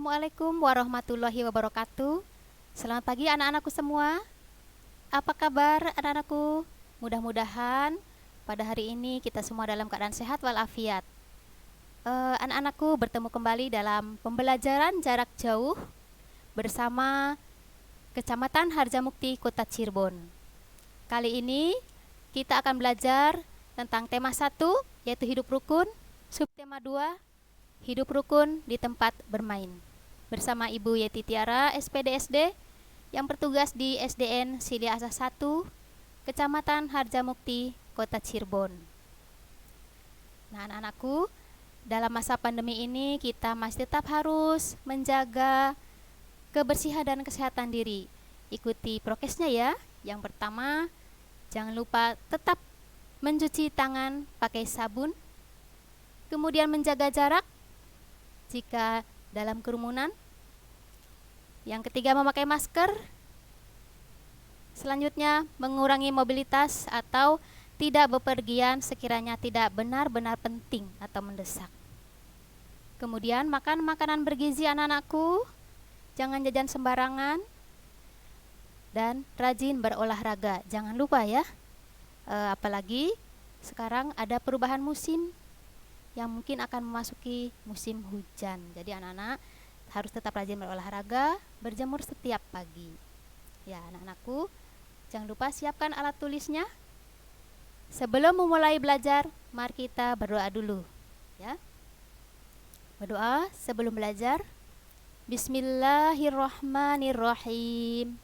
Assalamualaikum warahmatullahi wabarakatuh. Selamat pagi anak-anakku semua. Apa kabar anak-anakku? Mudah-mudahan pada hari ini kita semua dalam keadaan sehat walafiat. Anak-anakku bertemu kembali dalam pembelajaran jarak jauh bersama Kecamatan Harjamukti, Kota Cirebon. Kali ini kita akan belajar tentang tema 1 yaitu hidup rukun, subtema 2 hidup rukun di tempat bermain. Bersama Ibu Yeti Tiara, SPD SD, yang bertugas di SDN Silia Asah 1, Kecamatan Harjamukti, Kota Cirebon. Nah, anak-anakku, dalam masa pandemi ini kita masih tetap harus menjaga kebersihan dan kesehatan diri. Ikuti prokesnya ya. Yang pertama, jangan lupa tetap mencuci tangan pakai sabun. Kemudian menjaga jarak jika dalam kerumunan. Yang ketiga, memakai masker. Selanjutnya, mengurangi mobilitas atau tidak bepergian sekiranya tidak benar-benar penting atau mendesak. Kemudian, makan makanan bergizi anak-anakku. Jangan jajan sembarangan. Dan rajin berolahraga. Jangan lupa ya. Apalagi sekarang ada perubahan musim yang mungkin akan memasuki musim hujan. Jadi anak-anak harus tetap rajin berolahraga, berjemur setiap pagi. Ya, anak-anakku, jangan lupa siapkan alat tulisnya. Sebelum memulai belajar, mari kita berdoa dulu, ya. Berdoa sebelum belajar. Bismillahirrahmanirrahim.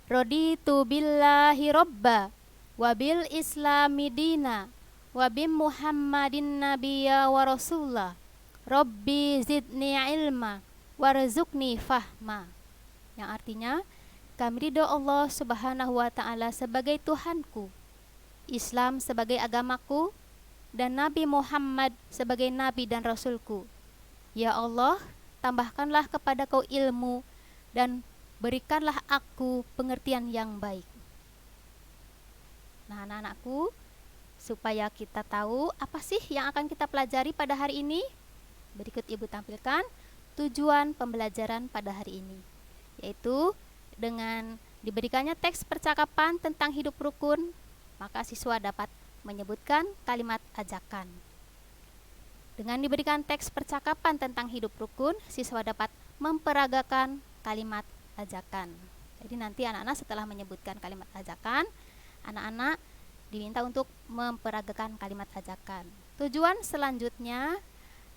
Raditu billahi robba wabil islami dina wabim Muhammadin nabiyya wa rasulullah. Rabbi zidni ilma warzuqni fahma. Yang artinya, kami ridho Allah Subhanahu wa ta'ala sebagai Tuhanku, Islam sebagai agamaku, dan Nabi Muhammad sebagai Nabi dan Rasulku. Ya Allah, tambahkanlah kepadaku ilmu dan berikanlah aku pengertian yang baik. Nah, anak-anakku, supaya kita tahu apa sih yang akan kita pelajari pada hari ini, berikut Ibu tampilkan tujuan pembelajaran pada hari ini, yaitu dengan diberikannya teks percakapan tentang hidup rukun, maka siswa dapat menyebutkan kalimat ajakan. Dengan diberikan teks percakapan tentang hidup rukun, siswa dapat memperagakan kalimat ajakan. Jadi nanti anak-anak setelah menyebutkan kalimat ajakan, anak-anak diminta untuk memperagakan kalimat ajakan. Tujuan selanjutnya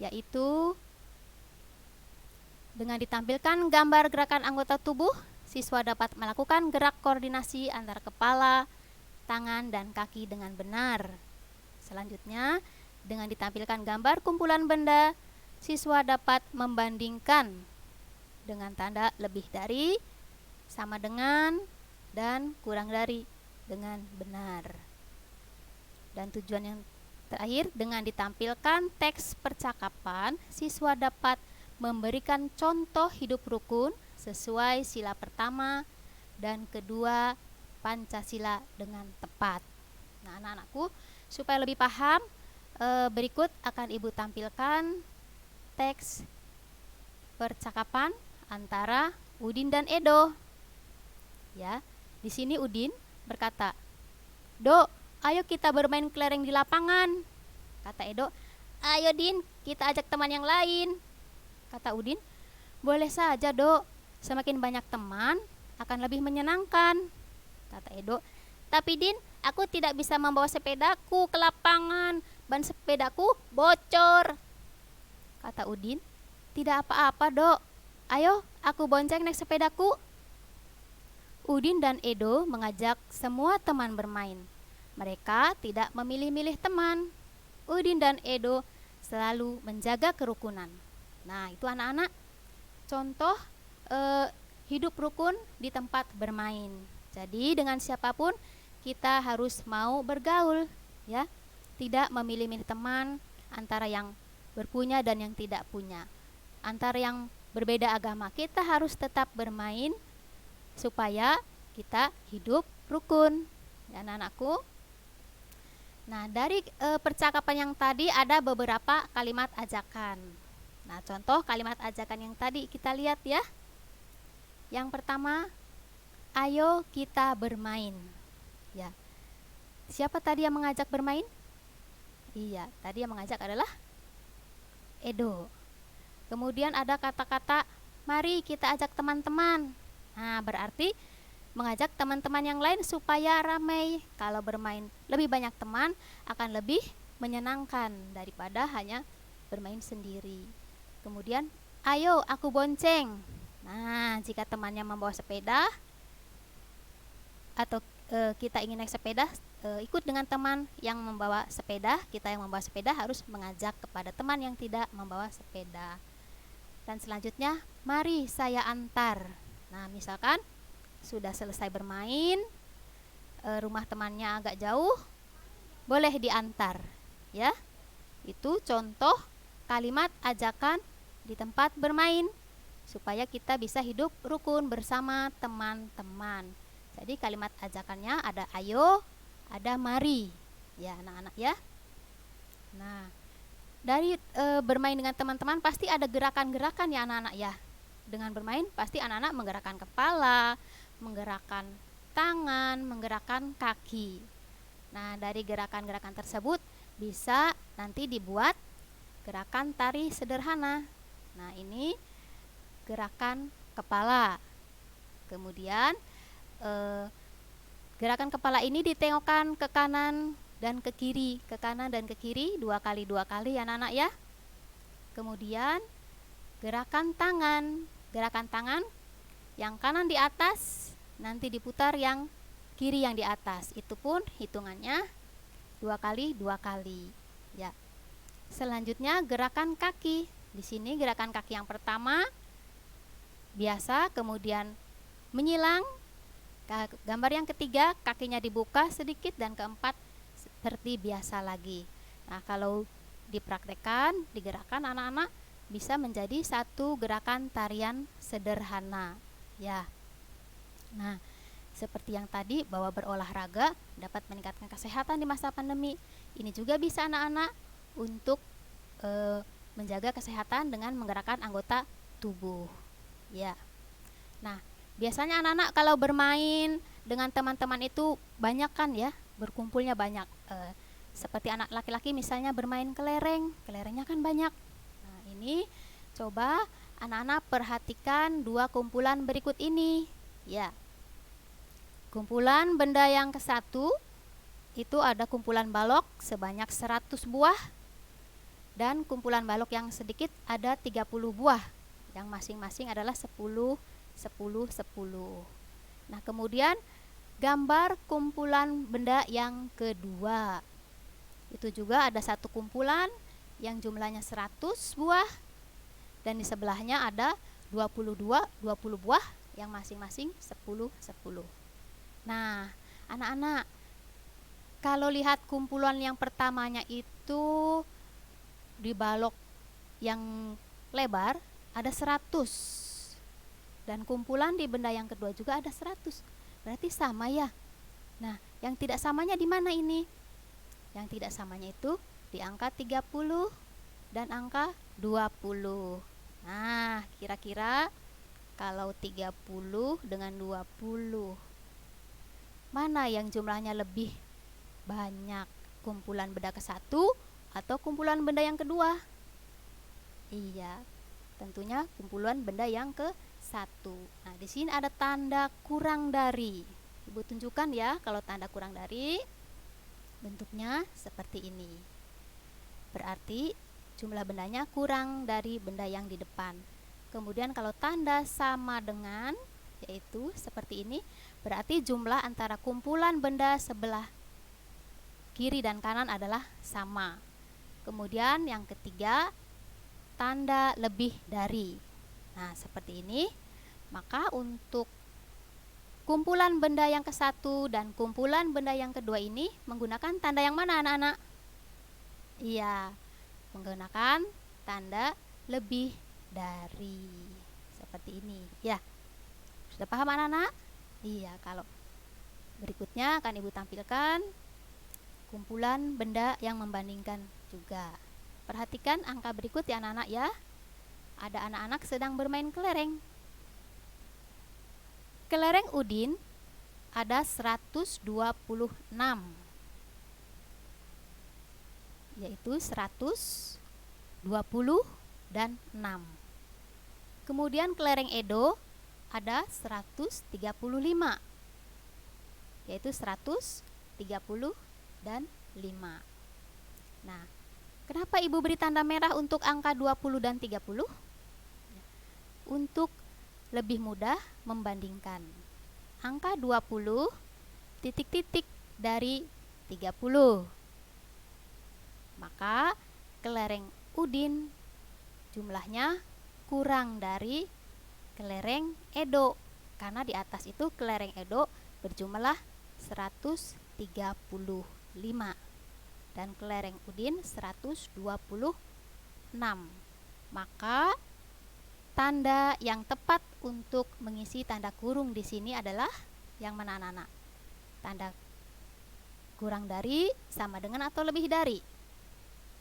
yaitu dengan ditampilkan gambar gerakan anggota tubuh, siswa dapat melakukan gerak koordinasi antara kepala, tangan, dan kaki dengan benar. Selanjutnya, dengan ditampilkan gambar kumpulan benda, siswa dapat membandingkan dengan tanda lebih dari, sama dengan, dan kurang dari dengan benar. Dan tujuan yang terakhir, dengan ditampilkan teks percakapan, siswa dapat memberikan contoh hidup rukun sesuai sila pertama dan kedua Pancasila dengan tepat. Nah, anak-anakku, supaya lebih paham, berikut akan Ibu tampilkan teks percakapan antara Udin dan Edo. Ya, di sini Udin berkata, "Dok, ayo kita bermain kelereng di lapangan." Kata Edo, "Ayo Din, kita ajak teman yang lain." Kata Udin, "Boleh saja Dok, semakin banyak teman akan lebih menyenangkan." Kata Edo, "Tapi Din, aku tidak bisa membawa sepedaku ke lapangan, ban sepedaku bocor." Kata Udin, "Tidak apa-apa Dok, ayo aku bonceng naik sepedaku." Udin dan Edo mengajak semua teman bermain. Mereka tidak memilih-milih teman. Udin dan Edo selalu menjaga kerukunan. Nah, itu anak-anak contoh hidup rukun di tempat bermain. Jadi dengan siapapun kita harus mau bergaul, ya. Tidak memilih-milih teman antara yang berpunya dan yang tidak punya. Antara yang berbeda agama, kita harus tetap bermain supaya kita hidup rukun. Ya, anak-anakku. Nah, dari percakapan yang tadi ada beberapa kalimat ajakan. Nah, contoh kalimat ajakan yang tadi kita lihat ya. Yang pertama, ayo kita bermain. Ya. Siapa tadi yang mengajak bermain? Iya, tadi yang mengajak adalah Edo. Kemudian ada kata-kata, mari kita ajak teman-teman. Nah, berarti mengajak teman-teman yang lain supaya ramai. Kalau bermain lebih banyak teman akan lebih menyenangkan daripada hanya bermain sendiri. Kemudian, ayo aku bonceng. Nah, jika temannya membawa sepeda atau kita ingin naik sepeda, ikut dengan teman yang membawa sepeda. Kita yang membawa sepeda harus mengajak kepada teman yang tidak membawa sepeda. Dan selanjutnya, mari saya antar. Nah, misalkan sudah selesai bermain, rumah temannya agak jauh, boleh diantar. Ya, itu contoh kalimat ajakan di tempat bermain supaya kita bisa hidup rukun bersama teman-teman. Jadi kalimat ajakannya ada ayo, ada mari. Ya, anak-anak ya. Nah, dari bermain dengan teman-teman pasti ada gerakan-gerakan ya anak-anak ya. Dengan bermain pasti anak-anak menggerakkan kepala, menggerakkan tangan, menggerakkan kaki. Nah, dari gerakan-gerakan tersebut bisa nanti dibuat gerakan tari sederhana. Nah, ini gerakan kepala. Kemudian gerakan kepala ini ditengokkan ke kanan dan ke kiri, ke kanan dan ke kiri 2 kali ya anak-anak ya. Kemudian gerakan tangan yang kanan di atas nanti diputar yang kiri yang di atas. Itu pun hitungannya 2 kali ya. Selanjutnya gerakan kaki. Di sini gerakan kaki yang pertama biasa, kemudian menyilang. Gambar yang ketiga kakinya dibuka sedikit, dan keempat seperti biasa lagi. Nah, kalau dipraktekkan, digerakkan, anak-anak bisa menjadi satu gerakan tarian sederhana ya. Nah, seperti yang tadi bahwa berolahraga dapat meningkatkan kesehatan di masa pandemi, ini juga bisa anak-anak untuk menjaga kesehatan dengan menggerakkan anggota tubuh ya. Nah, biasanya anak-anak kalau bermain dengan teman-teman itu banyak kan ya, berkumpulnya banyak. Seperti anak laki-laki misalnya bermain kelereng, kelerengnya kan banyak. Nah, ini coba anak-anak perhatikan 2 kumpulan berikut ini ya. Kumpulan benda yang ke-1 itu ada kumpulan balok sebanyak 100 buah, dan kumpulan balok yang sedikit ada 30 buah, yang masing-masing adalah 10. Nah, kemudian gambar kumpulan benda yang kedua. Itu juga ada satu kumpulan yang jumlahnya 100 buah, dan di sebelahnya ada 20 buah yang masing-masing 10. Nah, anak-anak, kalau lihat kumpulan yang pertamanya itu di balok yang lebar ada 100. Dan kumpulan di benda yang kedua juga ada 100. Berarti sama ya. Nah, yang tidak samanya di mana ini? Yang tidak samanya itu di angka 30 dan angka 20. Nah, kira-kira kalau 30 dengan 20, mana yang jumlahnya lebih banyak? Kumpulan benda ke-1 atau kumpulan benda yang kedua? Iya, tentunya kumpulan benda yang ke-1. Nah, di sini ada tanda kurang dari. Ibu tunjukkan ya, kalau tanda kurang dari bentuknya seperti ini. Berarti jumlah bendanya kurang dari benda yang di depan. Kemudian kalau tanda sama dengan, yaitu seperti ini, berarti jumlah antara kumpulan benda sebelah kiri dan kanan adalah sama. Kemudian yang ketiga, tanda lebih dari. Nah, seperti ini. Maka untuk kumpulan benda yang ke-1 dan kumpulan benda yang kedua ini menggunakan tanda yang mana anak-anak? Iya, menggunakan tanda lebih dari. Seperti ini ya. Sudah paham anak-anak? Iya, kalau berikutnya akan Ibu tampilkan kumpulan benda yang membandingkan juga. Perhatikan angka berikut ya anak-anak ya. ada anak-anak sedang bermain kelereng. Kelereng Udin ada 126, yaitu 120 dan 6. Kemudian kelereng Edo ada 135, yaitu 130 dan 5. Nah, kenapa Ibu beri tanda merah untuk angka 20 dan 30? Untuk lebih mudah membandingkan. Angka 20 titik-titik dari 30. Maka kelereng Udin jumlahnya kurang dari kelereng Edo, karena di atas itu kelereng Edo berjumlah 135 dan kelereng Udin 126. Maka tanda yang tepat untuk mengisi tanda kurung di sini adalah yang mana, anak-anak? Tanda kurang dari sama dengan atau lebih dari?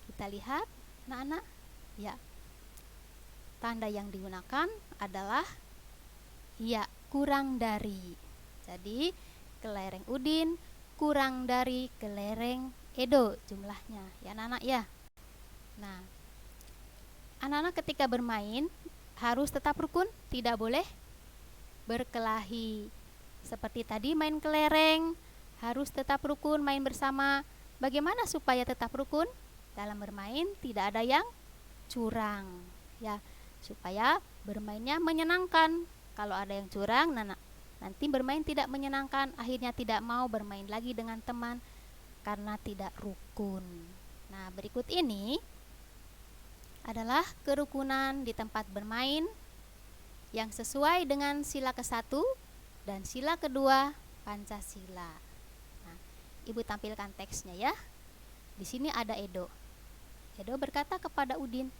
Kita lihat, anak-anak. Ya. Tanda yang digunakan adalah kurang dari. Jadi, kelereng Udin kurang dari kelereng Edo jumlahnya. Ya, anak-anak ya. Nah, anak-anak ketika bermain harus tetap rukun, tidak boleh berkelahi. Seperti tadi main kelereng, harus tetap rukun, main bersama. Bagaimana supaya tetap rukun? Dalam bermain tidak ada yang curang, ya, supaya bermainnya menyenangkan. Kalau ada yang curang, nanti bermain tidak menyenangkan, akhirnya tidak mau bermain lagi dengan teman karena tidak rukun. Nah, berikut ini adalah kerukunan di tempat bermain yang sesuai dengan sila ke-1 dan sila kedua Pancasila. Nah, Ibu tampilkan teksnya ya. Di sini ada Edo. Edo berkata kepada Udin,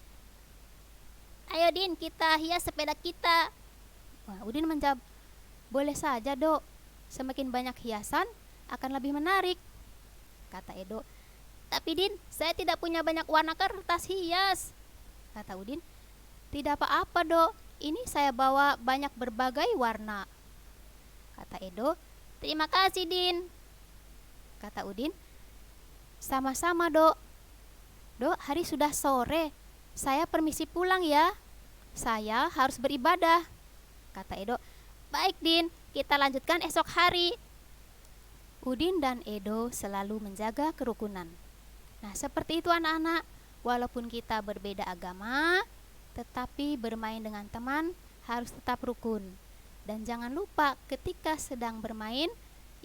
"Ayo Din, kita hias sepeda kita." Nah, Udin menjawab, "Boleh saja, Dok. Semakin banyak hiasan akan lebih menarik." Kata Edo, "Tapi Din, saya tidak punya banyak warna kertas hias." Kata Udin, "Tidak apa-apa, Dok. Ini saya bawa banyak berbagai warna." Kata Edo, "Terima kasih, Din." Kata Udin, "Sama-sama, Dok. Dok, hari sudah sore. Saya permisi pulang ya. Saya harus beribadah." Kata Edo, "Baik, Din. Kita lanjutkan esok hari." Udin dan Edo selalu menjaga kerukunan. Nah, seperti itu anak-anak. Walaupun kita berbeda agama, tetapi bermain dengan teman harus tetap rukun. Dan jangan lupa ketika sedang bermain,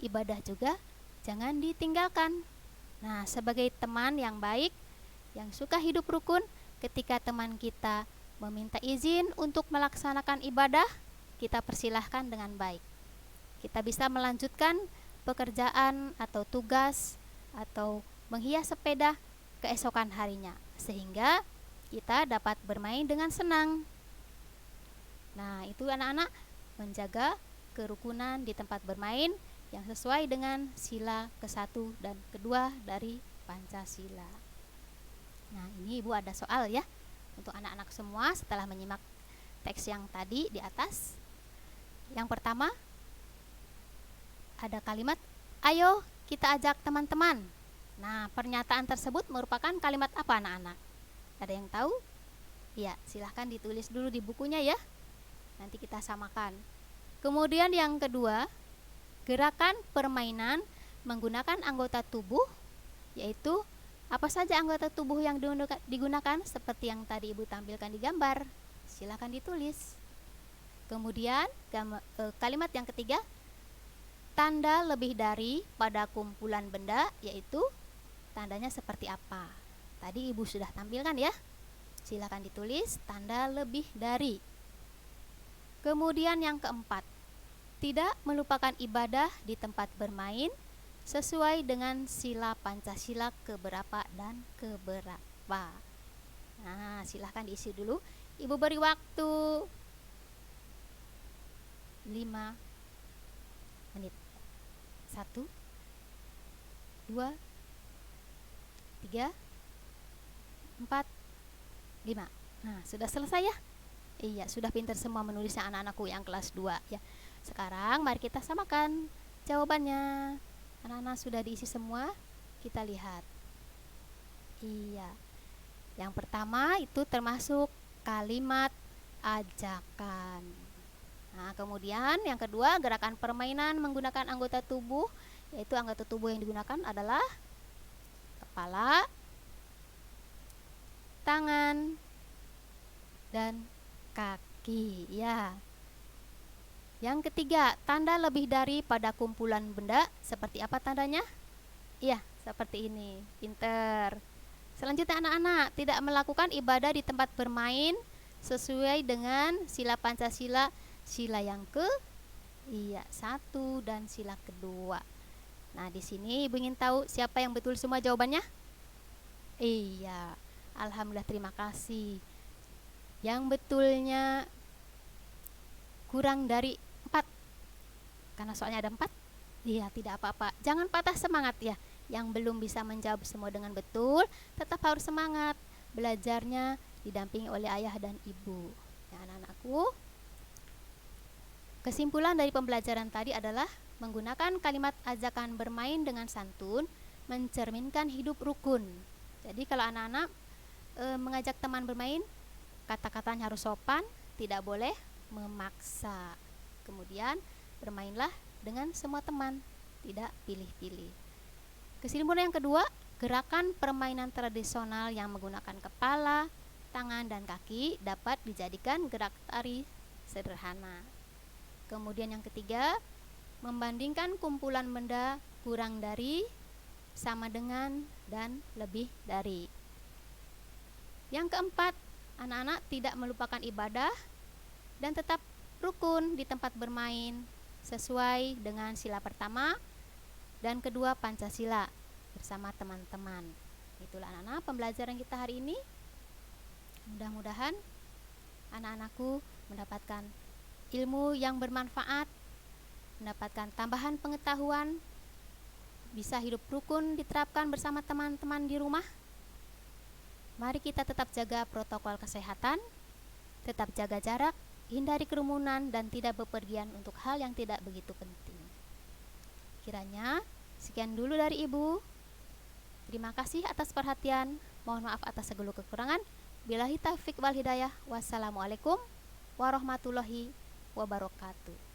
ibadah juga jangan ditinggalkan. Nah, sebagai teman yang baik, yang suka hidup rukun, ketika teman kita meminta izin untuk melaksanakan ibadah, kita persilahkan dengan baik. Kita bisa melanjutkan pekerjaan atau tugas atau menghias sepeda keesokan harinya, sehingga kita dapat bermain dengan senang. Nah, itu anak-anak menjaga kerukunan di tempat bermain yang sesuai dengan sila ke-1 dan kedua dari Pancasila. Nah, ini Ibu ada soal ya untuk anak-anak semua setelah menyimak teks yang tadi di atas. Yang pertama, ada kalimat, "Ayo kita ajak teman-teman." Nah, pernyataan tersebut merupakan kalimat apa anak-anak? Ada yang tahu? Ya, silahkan ditulis dulu di bukunya ya. Nanti kita samakan. Kemudian yang kedua, gerakan permainan menggunakan anggota tubuh, yaitu apa saja anggota tubuh yang digunakan seperti yang tadi Ibu tampilkan di gambar. Silahkan ditulis. Kemudian kalimat yang ketiga, tanda lebih dari pada kumpulan benda, yaitu tandanya seperti apa? Tadi Ibu sudah tampilkan ya. Silakan ditulis tanda lebih dari. Kemudian yang keempat, tidak melupakan ibadah di tempat bermain sesuai dengan sila Pancasila keberapa dan keberapa. Nah, silahkan diisi dulu. Ibu beri waktu 5 menit. 1, 2, 3, 4, 5. Nah, sudah selesai ya? Iya, sudah pintar semua menulisnya anak-anakku yang kelas 2 ya. Sekarang mari kita samakan jawabannya. Anak-anak sudah diisi semua? Kita lihat. Iya. Yang pertama itu termasuk kalimat ajakan. Nah, kemudian yang kedua gerakan permainan menggunakan anggota tubuh, yaitu anggota tubuh yang digunakan adalah kepala, tangan, dan kaki ya. Yang ketiga, tanda lebih dari pada kumpulan benda. Seperti apa tandanya? Iya, seperti ini. Pinter. Selanjutnya anak-anak tidak melakukan ibadah di tempat bermain sesuai dengan sila Pancasila, sila yang satu dan sila kedua. Nah, di sini Ibu ingin tahu siapa yang betul semua jawabannya? Iya, alhamdulillah, terima kasih. Yang betulnya kurang dari 4. Karena soalnya ada 4. Iya, tidak apa-apa. Jangan patah semangat ya. Yang belum bisa menjawab semua dengan betul, tetap harus semangat. Belajarnya didampingi oleh ayah dan ibu. Ya, anak-anakku. Kesimpulan dari pembelajaran tadi adalah menggunakan kalimat ajakan bermain dengan santun, mencerminkan hidup rukun. Jadi kalau anak-anak mengajak teman bermain, kata-katanya harus sopan, tidak boleh memaksa. Kemudian bermainlah dengan semua teman, tidak pilih-pilih. Kesimpulan yang kedua, gerakan permainan tradisional yang menggunakan kepala, tangan, dan kaki dapat dijadikan gerak tari sederhana. Kemudian yang ketiga, membandingkan kumpulan benda kurang dari, sama dengan, dan lebih dari. Yang keempat, anak-anak tidak melupakan ibadah dan tetap rukun di tempat bermain sesuai dengan sila pertama dan kedua Pancasila bersama teman-teman. Itulah anak-anak pembelajaran kita hari ini. Mudah-mudahan anak-anakku mendapatkan ilmu yang bermanfaat, mendapatkan tambahan pengetahuan, bisa hidup rukun diterapkan bersama teman-teman di rumah. Mari kita tetap jaga protokol kesehatan, tetap jaga jarak, hindari kerumunan, dan tidak bepergian untuk hal yang tidak begitu penting. Kiranya sekian dulu dari Ibu. Terima kasih atas perhatian. Mohon maaf atas segala kekurangan. Billahi taufiq wal hidayah. Wassalamualaikum warahmatullahi wabarakatuh.